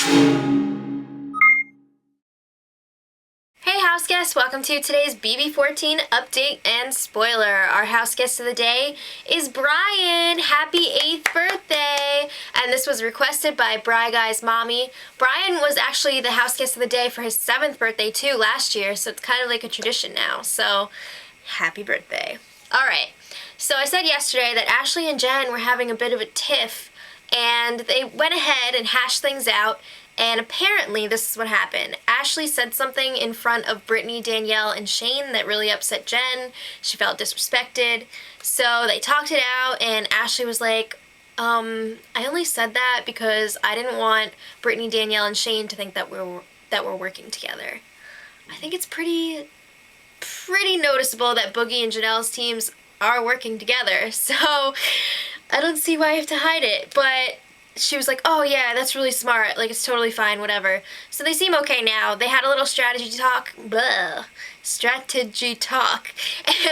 Hey house guests, welcome to today's BB14 update and spoiler. Our house guest of the day is Brian. Happy 8th birthday! And this was requested by Bry Guy's mommy. Brian was actually the house guest of the day for his 7th birthday too last year, so it's kind of like a tradition now. So, happy birthday. Alright, so I said yesterday that Ashley and Jen were having a bit of a tiff, and they went ahead and hashed things out. And apparently this is what happened. Ashley said something in front of Brittany, Danielle, and Shane that really upset Jen. She felt disrespected. So they talked it out, and Ashley was like, I only said that because I didn't want Brittany, Danielle, and Shane to think that we're working together. I think it's pretty noticeable that Boogie and Janelle's teams are working together. So I don't see why I have to hide it, but she was like, oh yeah, that's really smart, like it's totally fine, whatever. So they seem okay now. They had a little strategy talk, and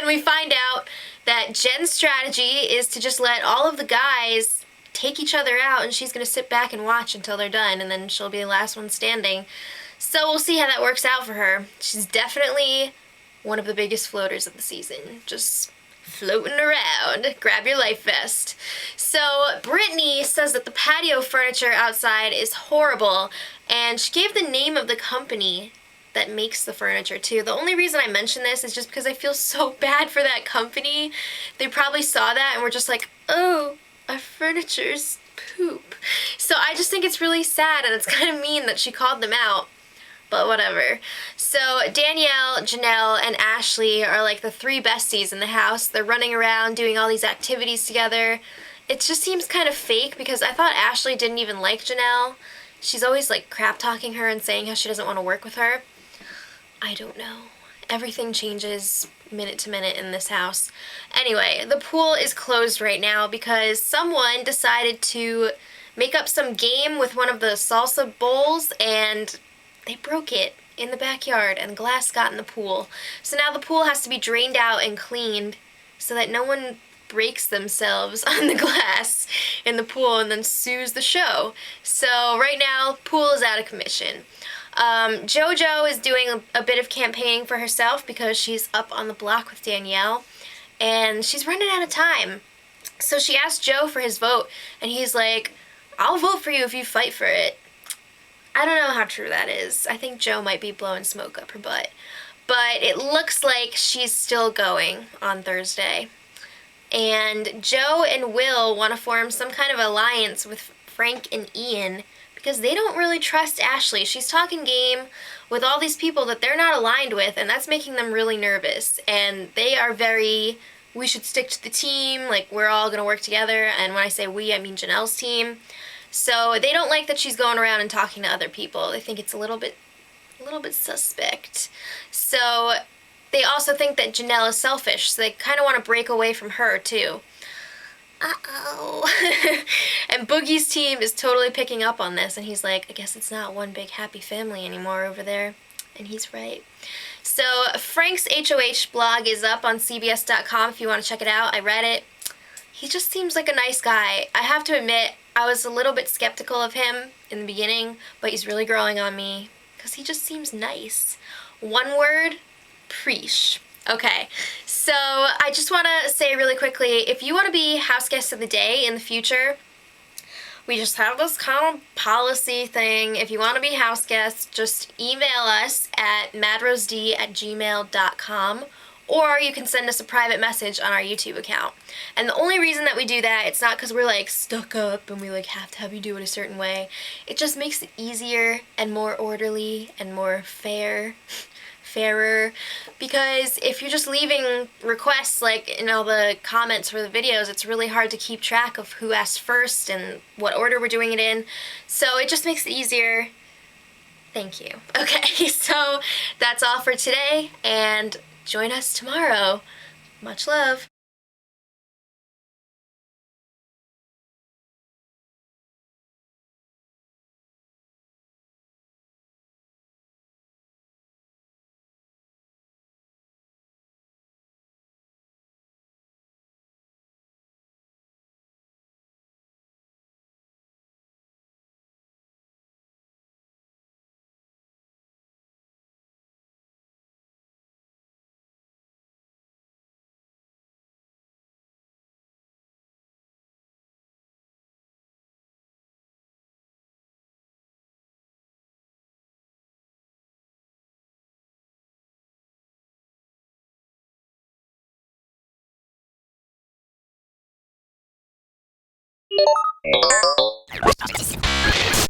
we find out that Jen's strategy is to just let all of the guys take each other out, and she's gonna sit back and watch until they're done, and then she'll be the last one standing. So we'll see how that works out for her. She's definitely one of the biggest floaters of the season. Just floating around. Grab your life vest. So Brittany says that the patio furniture outside is horrible, and she gave the name of the company that makes the furniture too. The only reason I mention this is just because I feel so bad for that company. They probably saw that and were just like, oh, our furniture's poop. So I just think it's really sad, and it's kind of mean that she called them out. But whatever. So Danielle, Janelle, and Ashley are like the 3 besties in the house. They're running around doing all these activities together. It just seems kind of fake because I thought Ashley didn't even like Janelle. She's always like crap talking her and saying how she doesn't want to work with her. I don't know. Everything changes minute to minute in this house. Anyway, the pool is closed right now because someone decided to make up some game with one of the salsa bowls, and they broke it in the backyard and glass got in the pool. So now the pool has to be drained out and cleaned so that no one breaks themselves on the glass in the pool and then sues the show. So right now, pool is out of commission. JoJo is doing a bit of campaigning for herself because she's up on the block with Danielle, and she's running out of time. So she asked Joe for his vote, and he's like, I'll vote for you if you fight for it. I don't know how true that is. I think Joe might be blowing smoke up her butt. But it looks like she's still going on Thursday. And Joe and Will want to form some kind of alliance with Frank and Ian because they don't really trust Ashley. She's talking game with all these people that they're not aligned with, and that's making them really nervous. And they are very, we should stick to the team, like we're all going to work together. And when I say we, I mean Janelle's team. So they don't like that she's going around and talking to other people. They think it's a little bit suspect. So they also think that Janelle is selfish, so they kind of want to break away from her too. Uh-oh. And Boogie's team is totally picking up on this, and he's like, I guess it's not one big happy family anymore over there. And he's right. So Frank's HOH blog is up on CBS.com if you want to check it out. I read it. He just seems like a nice guy. I have to admit, I was a little bit skeptical of him in the beginning, but he's really growing on me because he just seems nice. One word, preach. Okay, so I just want to say really quickly, if you want to be house guest of the day in the future, we just have this kind of policy thing. If you want to be house guest, just email us at madrosed@gmail.com, or you can send us a private message on our YouTube account. And the only reason that we do that, it's not because we're like stuck up and we like have to have you do it a certain way. It just makes it easier and more orderly and more fairer. Because if you're just leaving requests like in all the comments for the videos, it's really hard to keep track of who asked first and what order we're doing it in. So it just makes it easier. Thank you. Okay, so that's all for today, and join us tomorrow. Much love.